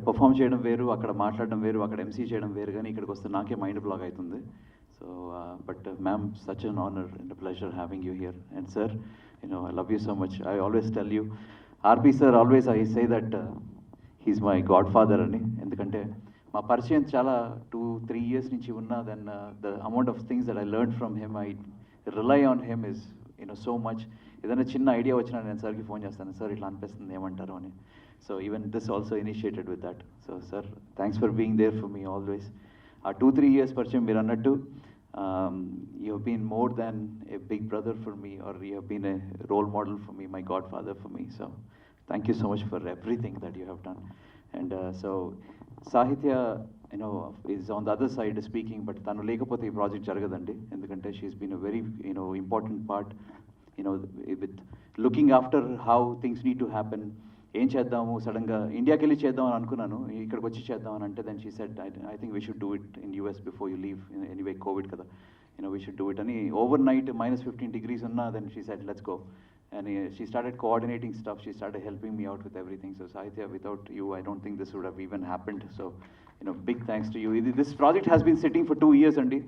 Perform చేయడం వేరు, అక్కడ మాట్లాడడం వేరు, అక్కడ ఎంసీ చేయడం వేరు, కానీ ఇక్కడికి వస్తే నాకే మైండ్ బ్లాక్ అవుతుంది. So but ma'am, such an honour and pleasure having you here. And sir, I love you so much. I always tell you, RP sir, always I say that he's my godfather అని. ఎందుకంటే మా పరిచయం చాలా 2-3 years నుంచి ఉన్నా, then the amount of things that I learn from him, I rely on him is so much. ఏదైనా చిన్న idea వచ్చినా నేను సార్కి ఫోన్ చేస్తాను, సార్ ఇట్లా అనిపిస్తుంది ఏమంటారు అని. So even this also initiated with that. So sir, thanks for being there for me always. ఆ 2-3 years పరిచయం మీరు అన్నట్టు, you have been more than a big brother for me, or you have been a role model for me, my godfather for me. So thank you so much for everything that you have done. And so Sahithya is on the other side speaking, but తను లేకపోతే ఈ project జరగదండి. ఎందుకంటే she's been a very important part with looking after how things need to happen. ఏం చేద్దాము, సడన్గా ఇండియాకి వెళ్ళి చేద్దామని అనుకున్నాను, ఇక్కడికి వచ్చి చేద్దామని అంటే then she said, I think we should do it in US before you leave, anyway Covid కదా, వీ షుడ్ డూ ఇట్ అని. ఓవర్ నైట్ -15 degrees ఉన్నా, then she said let's go. And she started coordinating stuff, she started helping me out with everything. So Sahitya, without you, I don't think this would have even happened. So big thanks to you. This project has been sitting for 2 years andi.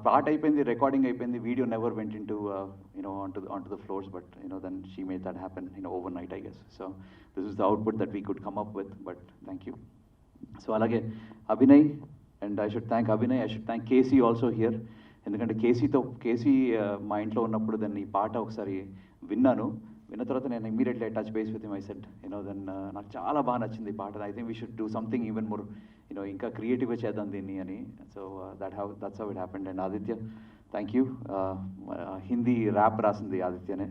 Part అయిపోయింది, recording అయిపోయింది, video never went in to onto the floors, but then she made that happen overnight, I guess. So this is the output that we could come up with, but thank you. So alage Abhinay, and I should thank Abhinay, I should thank Casey also here. ఎందుకంటే KC మా ఇంట్లో ఉన్నప్పుడు దాన్ని ఈ పాట ఒకసారి విన్న తర్వాత నేను immediately touch base with him. I said then నాకు చాలా బాగా నచ్చింది ఈ పాట, I think we should do something even more ఇంకా క్రియేటివ్గా చేద్దాం దీన్ని అని. So that's how it happened. And Aditya, thank you. Hindi rap రాసింది ఆదిత్యనే,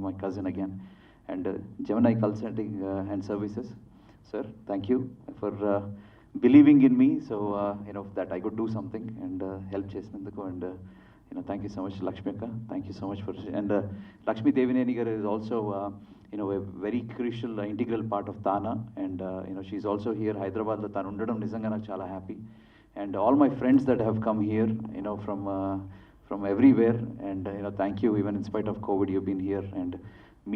my cousin again. And Gemini consulting and services, sir thank you for believing in me, so that I could do something and help చేసినందుకు. And thank you so much Lakshmi akka, thank you so much for. And Lakshmi Devineni garu is also a very crucial integral part of Tana, and she's also here Hyderabad lo tanu undadam nijanga నాకు చాలా happy. And all my friends that have come here from everywhere, and thank you, even in spite of COVID you've been here. And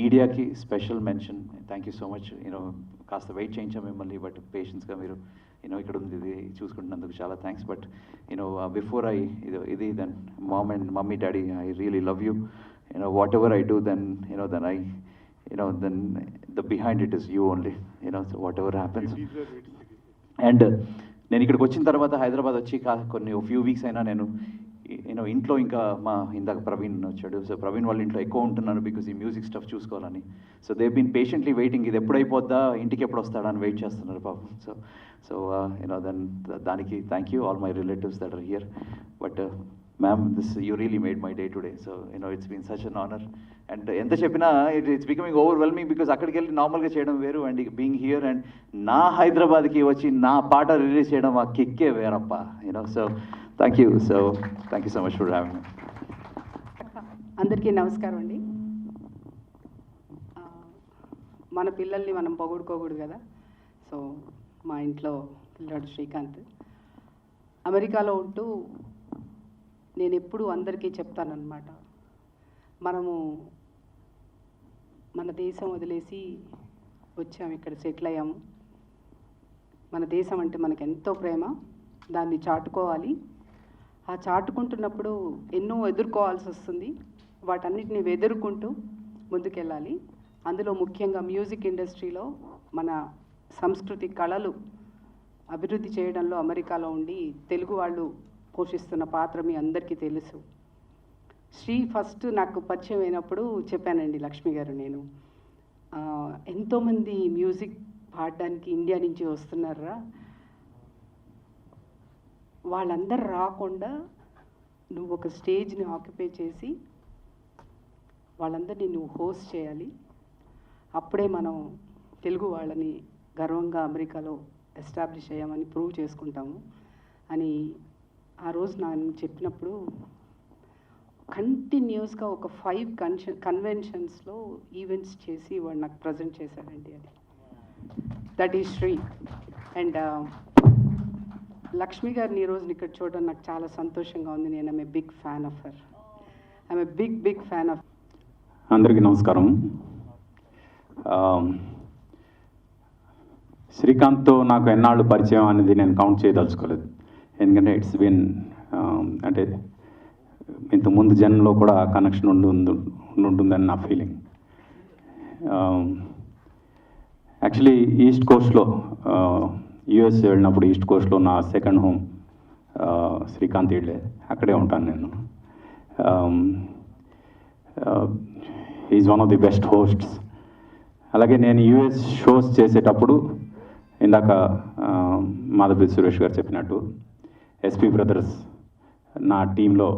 media ki special mention, thank you so much. కాస్త wait చేయించాం మిమ్మల్ని, but పేషెన్స్గా మీరు ఇక్కడ ఉంది ఇది చూసుకుంటున్నందుకు చాలా thanks. But before ఇది then mom and mummy daddy, I really love you. Whatever I do then then the behind it is you only. So whatever happens. And నేను ఇక్కడికి వచ్చిన తర్వాత హైదరాబాద్ వచ్చి కొన్ని ఫ్యూ వీక్స్ అయినా నేను ఇంట్లో ఇంకా ఇందాక ప్రవీణ్ వచ్చాడు, సో ప్రవీణ్ వాళ్ళ ఇంట్లో ఎక్కువ ఉంటున్నాను బికాజ్ ఈ మ్యూజిక్ స్టఫ్ చూసుకోవాలని. So they been patiently waiting, ఇది ఎప్పుడైపోద్దా, ఇంటికి ఎప్పుడు వస్తాడా అని వెయిట్ చేస్తున్నారు పాపం. సో దెన్ దానికి thank you all my relatives that are here. But ma'am, you really made my day today. So it's been such an honour. And ఎంత చెప్పినా ఇట్స్ బికమింగ్ ఓవర్వెల్మింగ్, బికాజ్ అక్కడికి వెళ్ళి నార్మల్గా చేయడం వేరు, అండ్ బీయింగ్ హియర్ అండ్ నా హైదరాబాద్కి వచ్చి నా పాట రిలీజ్ చేయడం ఆ కిక్కే వేరప్ప. So thank you. So thank you so much for having me. అందరికీ నమస్కారం అండి. మన పిల్లల్ని మనం పొగుడుకోకూడదు కదా. సో మా ఇంట్లో పిల్లాడు శ్రీకాంత్ అమెరికాలో ఉంటూ నేను ఎప్పుడు అందరికీ చెప్తానన్నమాట, మనము మన దేశం వదిలేసి వచ్చాము, ఇక్కడ సెటిల్ అయ్యాము. మన దేశం అంటే మనకు ఎంతో ప్రేమ, దాన్ని చాటుకోవాలి. ఆ చాటుకుంటున్నప్పుడు ఎన్నో ఎదుర్కోవాల్సి వస్తుంది, వాటన్నిటిని ఎదుర్కొంటూ ముందుకెళ్ళాలి. అందులో ముఖ్యంగా మ్యూజిక్ ఇండస్ట్రీలో మన సంస్కృతి కళలు అభివృద్ధి చేయడంలో అమెరికాలో ఉండి తెలుగు వాళ్ళు పోషిస్తున్న పాత్ర మీ అందరికీ తెలుసు. శ్రీ ఫస్ట్ నాకు పరిచయం అయినప్పుడు చెప్పానండి, లక్ష్మి గారు, నేను ఎంతోమంది మ్యూజిక్ పాడడానికి ఇండియా నుంచి వస్తున్నారా, వాళ్ళందరూ రాకుండా నువ్వు ఒక స్టేజ్ని ఆక్యుపై చేసి వాళ్ళందరినీ నువ్వు హోస్ట్ చేయాలి, అప్పుడే మనం తెలుగు వాళ్ళని గర్వంగా అమెరికాలో ఎస్టాబ్లిష్ అయ్యామని ప్రూవ్ చేసుకుంటాము అని ఆ రోజు నేను చెప్పినప్పుడు కంటిన్యూస్గా ఒక 5 కన్వెన్షన్స్లో ఈవెంట్స్ చేసి వాడు నాకు ప్రజెంట్ చేశారండి. అది that is Shri. And Lakshmi గారిని ఈరోజు ఇక్కడ చూడడం నాకు చాలా సంతోషంగా ఉంది. నేను I'm a big fan of her. I'm a big fan of. అందరికీ నమస్కారం. శ్రీకాంత్తో నాకు ఎన్నాళ్ళు పరిచయం అనేది నేను కౌంట్ చేయదలుచుకోలేదు. ఎందుకంటే ఇట్స్ బిన్ అంటే ఇంతకుముందు జన్మలో కూడా కనెక్షన్ ఉంటుందని నా ఫీలింగ్. యాక్చువల్లీ ఈస్ట్ కోస్ట్లో యుఎస్ వెళ్ళినప్పుడు ఈస్ట్ కోస్ట్లో నా సెకండ్ హోమ్ శ్రీకాంత్ ఇళ్ళే, అక్కడే ఉంటాను నేను. Is one of the best hosts. అలాగే నేను యుఎస్ షోస్ చేసేటప్పుడు ఇందాక మాధవి సురేష్ గారు చెప్పినట్టు ఎస్పీ బ్రదర్స్ నా టీంలో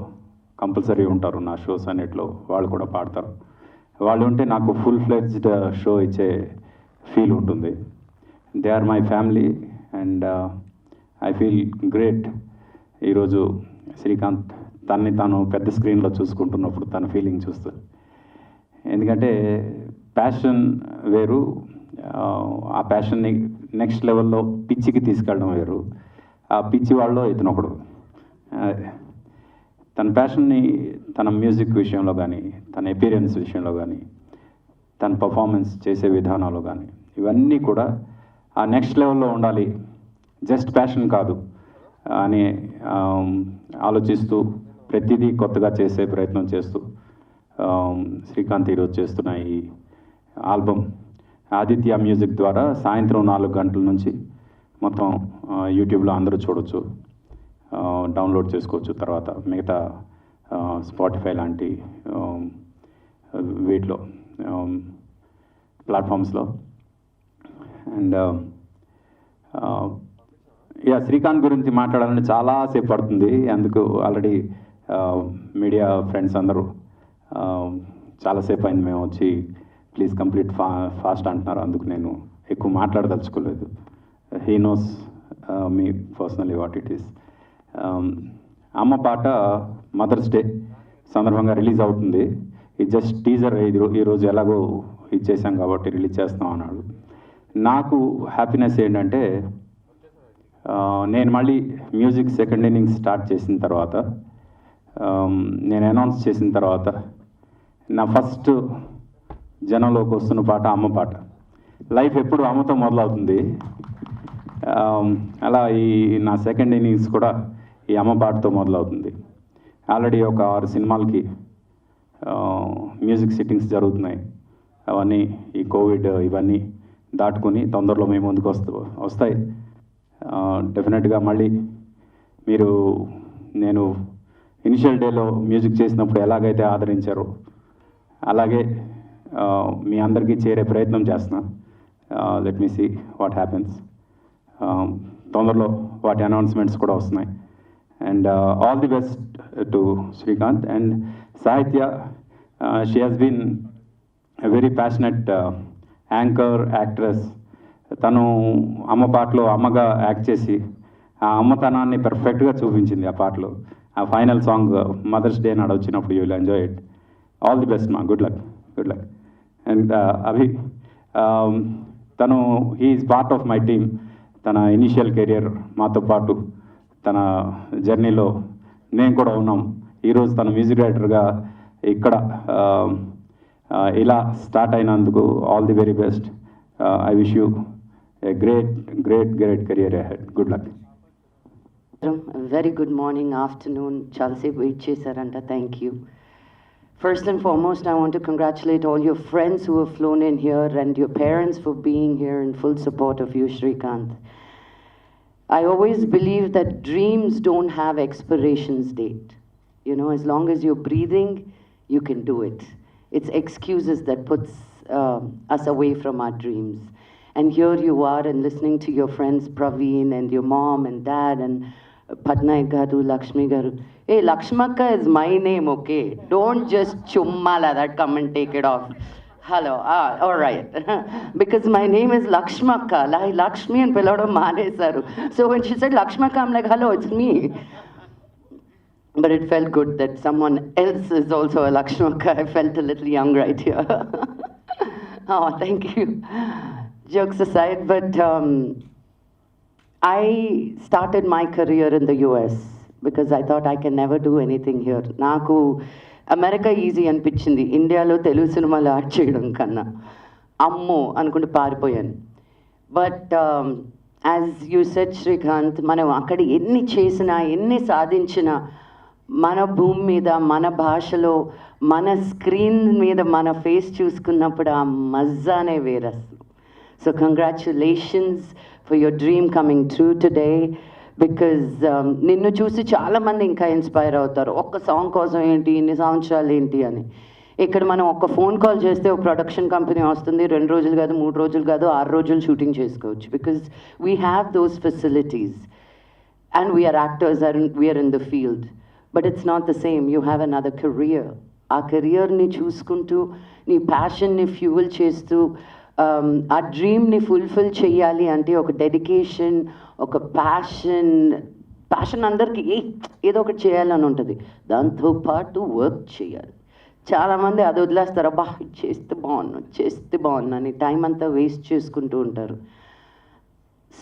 కంపల్సరీ ఉంటారు. నా షోస్ అన్నిట్లో వాళ్ళు కూడా పాడతారు. వాళ్ళు ఉంటే నాకు ఫుల్ ఫ్లెడ్జ్డ్ షో ఇచ్చే ఫీల్ ఉంటుంది. They are my family and I feel great. ఈరోజు శ్రీకాంత్ తన్ని తాను పెద్ద స్క్రీన్లో చూసుకుంటున్నప్పుడు తన ఫీలింగ్ చూస్తూ, ఎందుకంటే ప్యాషన్ వేరు, ఆ ప్యాషన్ని నెక్స్ట్ లెవెల్లో పిచ్చికి తీసుకెళ్ళడం వేరు. ఆ పిచ్చి వాళ్ళలో ఇతను ఒకడు. తన ప్యాషన్ని తన మ్యూజిక్ విషయంలో కానీ, తన అపీరెన్స్ విషయంలో కానీ, తన పర్ఫార్మెన్స్ చేసే విధానాలు కానీ, ఇవన్నీ కూడా ఆ నెక్స్ట్ లెవెల్లో ఉండాలి, జస్ట్ ప్యాషన్ కాదు అని ఆలోచిస్తూ ప్రతిదీ కొత్తగా చేసే ప్రయత్నం చేస్తూ శ్రీకాంత్ ఈరోజు చేస్తున్న ఈ ఆల్బమ్ ఆదిత్య మ్యూజిక్ ద్వారా సాయంత్రం 4 గంటల నుంచి మొత్తం యూట్యూబ్లో అందరూ చూడొచ్చు, డౌన్లోడ్ చేసుకోవచ్చు. తర్వాత మిగతా స్పాటిఫై లాంటి వీటిలో ప్లాట్ఫామ్స్లో. అండ్ ఇక శ్రీకాంత్ గురించి మాట్లాడాలంటే చాలాసేపు పడుతుంది. అందుకు ఆల్రెడీ మీడియా ఫ్రెండ్స్ అందరూ చాలాసేపు అయింది మేము వచ్చి ప్లీజ్ కంప్లీట్ ఫాస్ట్ అంటున్నారు. అందుకు నేను ఎక్కువ మాట్లాడదలుచుకోలేదు. He knows me personally what it is. అమ్మ పాట మదర్స్ డే సందర్భంగా రిలీజ్ అవుతుంది. ఇది జస్ట్ టీజర్. ఈరోజు ఎలాగో ఇచ్చేసాం కాబట్టి రిలీజ్ చేస్తాం అన్నాడు. నాకు హ్యాపీనెస్ ఏంటంటే నేను మళ్ళీ మ్యూజిక్ సెకండ్ ఇన్నింగ్స్ స్టార్ట్ చేసిన తర్వాత, నేను అనౌన్స్ చేసిన తర్వాత నా ఫస్ట్ జనంలోకి వస్తున్న పాట అమ్మ పాట. లైఫ్ ఎప్పుడు అమ్మతో మొదలవుతుంది. అలా ఈ నా సెకండ్ ఇన్నింగ్స్ కూడా ఈ అమ్మ పాటతో మొదలవుతుంది. ఆల్రెడీ ఒక 6 సినిమాలకి మ్యూజిక్ సిట్టింగ్స్ జరుగుతున్నాయి. అవన్నీ ఈ కోవిడ్ ఇవన్నీ దాటుకొని తొందరలో మేము ముందుకు వస్తాయి. డెఫినెట్గా మళ్ళీ మీరు నేను ఇనిషియల్ డేలో మ్యూజిక్ చేసినప్పుడు ఎలాగైతే ఆదరించారో అలాగే మీ అందరికీ చేరే ప్రయత్నం చేస్తున్నా. Let me see what happens. తొందరలో వాటి అనౌన్స్మెంట్స్ కూడా వస్తున్నాయి. And all the best to Srikanth and Sahithya. She has been a very passionate anchor, actress. తను అమ్మ పాటలో అమ్మగా యాక్ట్ చేసి ఆ అమ్మతనాన్ని పర్ఫెక్ట్గా చూపించింది ఆ పాటలో. ఆ ఫైనల్ సాంగ్ మదర్స్ డే నాడు వచ్చినప్పుడు you will enjoy it. All the best మా. Good luck, good luck. And Abhi, తను he's part of my team. తన ఇనిషియల్ కెరియర్ మాతో పాటు తన జర్నీలో నేను కూడా ఉన్నాం. ఈరోజు తన మ్యూజిక్ డైరెక్టర్గా ఇక్కడ ఇలా స్టార్ట్ అయినందుకు all the very best. I wish you a great career ahead. Good luck. Very good morning, afternoon. Chalse wait chesaranta. Thank you. First and foremost, I want to congratulate all your friends who have flown in here and your parents for being here in full support of you, Srikanth. I always believe that dreams don't have expirations date. You know, as long as you're breathing, you can do it. It's excuses that puts us away from our dreams. And here you are and listening to your friends Praveen and your mom and dad and Patnaik Garu, Lakshmi Garu. Hey, Lakshmaka is my name, okay? Don't just chummala that, come and take it off. Hello, all right. Because my name is Lakshmaka, like Lakshmi and Pelado Mane Saru. So when she said Lakshmaka, I'm like, hello, it's me. But it felt good that someone else is also a Lakshmaka. I felt a little young right here. Oh, thank you. Jokes aside, but I started my career in the US because I thought I can never do anything here. Naku America easy అనిపించింది ఇండియాలో తెలుగు సినిమాలు act చేయడం కన్నా. అమ్మో అనుకుంటూ పారిపోయాను. But as you said Srikanth, మనం అక్కడ ఎన్ని చేసినా ఎన్ని సాధించినా మన భూమి మీద మన భాషలో మన స్క్రీన్ మీద మన ఫేస్ చూసుకున్నప్పుడు ఆ మజానే వేరే. So congratulations for your dream coming true today. Because నిన్ను చూసి చాలామంది ఇంకా ఇన్స్పైర్ అవుతారు, ఒక్క సాంగ్ కోసం ఏంటి ఇన్ని సంవత్సరాలు ఏంటి అని. ఇక్కడ మనం ఒక ఫోన్ కాల్ చేస్తే ఒక ప్రొడక్షన్ కంపెనీ వస్తుంది, 2 రోజులు కాదు 3 రోజులు కాదు 6 రోజులు షూటింగ్ చేసుకోవచ్చు. Because we have those facilities and we're actors and we're in the field. But it's not the same, you have another career. ఆ కెరియర్ని చూసుకుంటూ నీ ప్యాషన్ని ఫ్యూయల్ చేస్తూ ఆ డ్రీమ్ని ఫుల్ఫిల్ చేయాలి అంటే ఒక డెడికేషన్, ఒక ప్యాషన్ అందరికీ ఏదో ఒకటి చేయాలని ఉంటుంది, దాంతోపాటు వర్క్ చేయాలి. చాలామంది అది వదిలేస్తారు, అబ్బా చేస్తే బాగున్నా అని టైం అంతా వేస్ట్ చేసుకుంటూ ఉంటారు.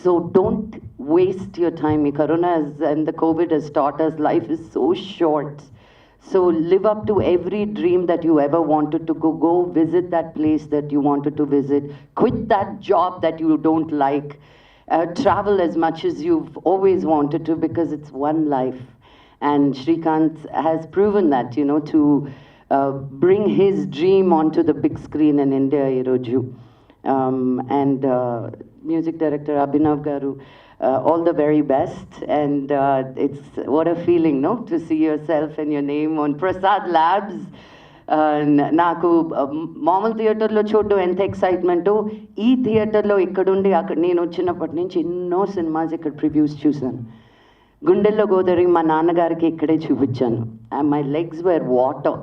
So don't waste your time. Corona and the COVID has taught us life is so short. So live up to every dream that you ever wanted to go. Go visit that place that you wanted to visit. Quit that job that you don't like. Travel as much as you've always wanted to, because it's one life. And Srikanth has proven that, you know, to bring his dream onto the big screen in India, Iroju. And music director Abhinav Garu, all the very best. And it's what a feeling, no, to see yourself and your name on Prasad Labs. నాకు మామూలు థియేటర్లో చూడడం ఎంత excitement, ఈ థియేటర్లో ఇక్కడుండి అక్కడ నేను వచ్చినప్పటి నుంచి ఎన్నో సినిమాస్ ఇక్కడ ప్రివ్యూస్ చూశాను. గుండెల్లో గోదావరి మా నాన్నగారికి ఇక్కడే చూపించాను. My legs wear water.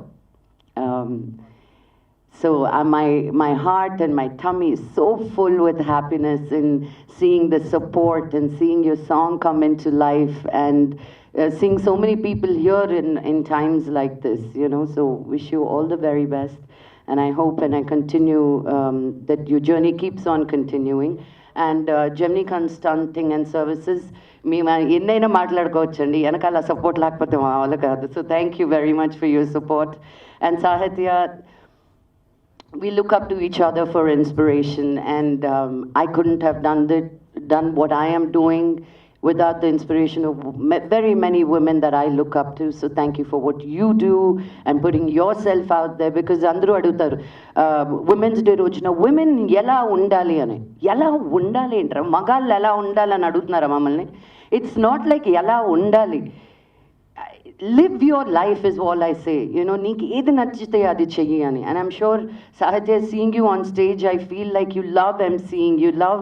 So my heart and my tummy is so full with happiness in seeing the support and seeing your song come into life and seeing so many people here in times like this, you know. So wish you all the very best, and I hope and I continue that your journey keeps on continuing. And Gemini Consulting and Services, మేము ఎన్నైనా మాట్లాడుకోవచ్చండి, వెనకాల support లేకపోతే మా వాళ్ళు కాదు. So thank you very much for your support. And సాహిత్య, we look up to each other for inspiration, and I couldn't have done what I am doing without the inspiration of very many women that I look up to. So thank you for what you do and putting yourself out there, because andru adutaru women's day rojuna women ela undali ani, ela undali antra magallu ela undali ani adugutunnara mammalni. It's not like ela undali. Live your life is all I say, you know. Neeku edi nachite adi cheyi ani. And I'm sure Sahajya, seeing you on stage, I feel like you love emceeing, you love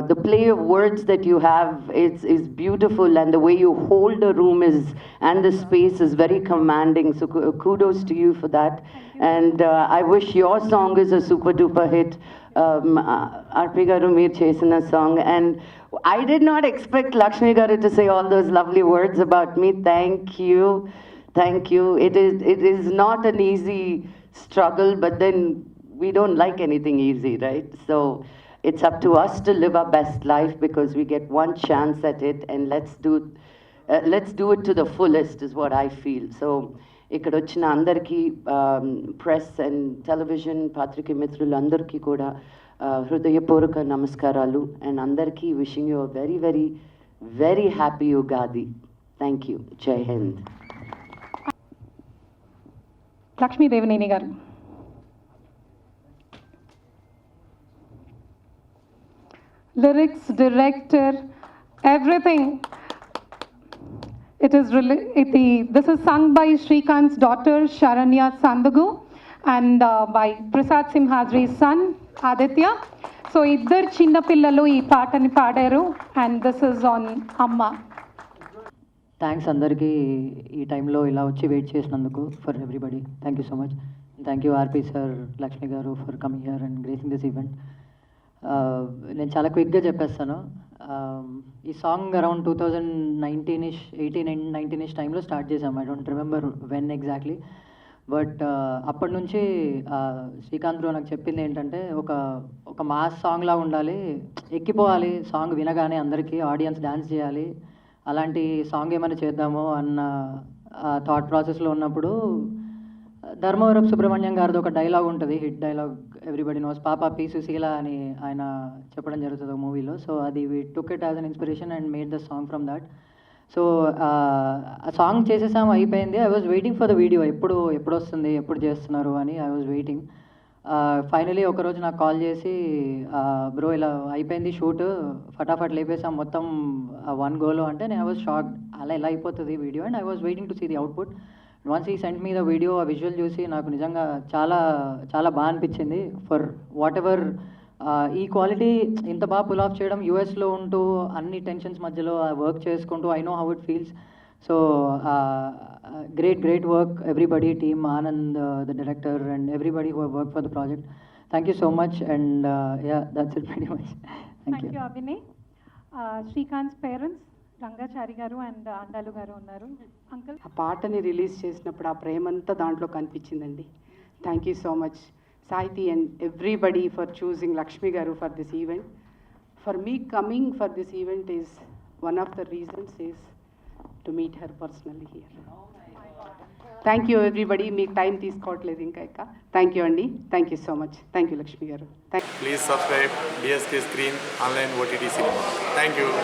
the play of words that you have. It's beautiful, and the way you hold a room is, and the space is very commanding. So kudos to you for that. And I wish your song is a super duper hit. RP garu meer chesina song, and I did not expect Lakshmi garu to say all those lovely words about me. Thank you. It is not an easy struggle, but then we don't like anything easy, right? So it's up to us to live our best life, because we get one chance at it, and let's do it to the fullest is what I feel. So ఇక్కడ వచ్చిన అందరికీ, press and television పాత్రికే మిత్రులు అందరికీ కూడా హృదయపూర్వక నమస్కారాలు. And అందరికీ wishing you very very very happy Ugadi. Thank you. జై హింద్. లక్ష్మీదేవినేని గారు. Lyrics, director, everything. This is sung by Srikanth's daughter Sharanya Sandagu and by Prasad Simhadri's son Aditya. So iddar chinna pillalu ee paatani paadaru, and this is on Amma. Thanks అందరికీ ఈ టైంలో ఇలా వచ్చి wait చేసినందుకు, for everybody. Thank you so much. Thank you RP sir, Lakshmi garu for coming here and gracing this event. నేను చాలా క్విక్గా చెప్పేస్తాను. ఈ సాంగ్ అరౌండ్ 2019-ish 18-19-ish టైంలో స్టార్ట్ చేసాము. I don't remember when exactly, but అప్పటి నుంచి శ్రీకాంత్ బ్రో నాకు చెప్పింది ఏంటంటే, ఒక మాస్ సాంగ్లా ఉండాలి, ఎక్కిపోవాలి సాంగ్ వినగానే అందరికీ, ఆడియన్స్ డ్యాన్స్ చేయాలి, అలాంటి సాంగ్ ఏమైనా చేద్దాము అన్న థాట్ ప్రాసెస్లో ఉన్నప్పుడు ధర్మవరపు సుబ్రహ్మణ్యం గారిది ఒక డైలాగ్ ఉంటుంది, హిట్ డైలాగ్, ఎవ్రీబడి నోస్, పాప పీ సుశీల అని ఆయన చెప్పడం జరుగుతుంది ఒక మూవీలో. సో అది we took it as an inspiration and made the song from that. So ఆ సాంగ్ చేసేసాం, అయిపోయింది. I was waiting for the video, ఎప్పుడు వస్తుంది, ఎప్పుడు చేస్తున్నారు అని ఐ వాజ్ వెయిటింగ్. ఫైనలీ ఒకరోజు నాకు కాల్ చేసి, బ్రో ఇలా అయిపోయింది షూట్, ఫటాఫట్ లేపేసాం మొత్తం 1 గోలో అంటే, నేను ఐ వాజ్ షాక్డ్, అలా ఎలా అయిపోతుంది video, and I was waiting to see the output. Once he sent me the video, ఆ విజువల్ చూసి నాకు నిజంగా చాలా చాలా బాగా అనిపించింది. ఫర్ వాట్ ఎవర్ ఈ క్వాలిటీ ఇంత బాగా పుల్ ఆఫ్ చేయడం, యూఎస్లో ఉంటూ అన్ని టెన్షన్స్ మధ్యలో వర్క్ చేసుకుంటూ, I know how it feels. So great work everybody, team Anand, the director, and everybody who have worked for the project. Thank you so much, and yeah, that's it pretty much. Thank you. Abhinay. Shrikant's parents, Rangachari గారు and అండాలు గారు ఉన్నారు. Uncle, ఆ పాటని release చేసినప్పుడు ఆ ప్రేమంతా దాంట్లో కనిపించిందండి. Thank you so much Sahithi and everybody for choosing Lakshmi garu for this event. For me coming for this event is one of the reasons is to meet her personally here. Thank you everybody, మీకు time తీసుకోవట్లేదు ఇంకా. Thank you అండి, thank you so much. Thank you Lakshmi garu. Please subscribe DSK Screen Online OTT Cinema. Thank you.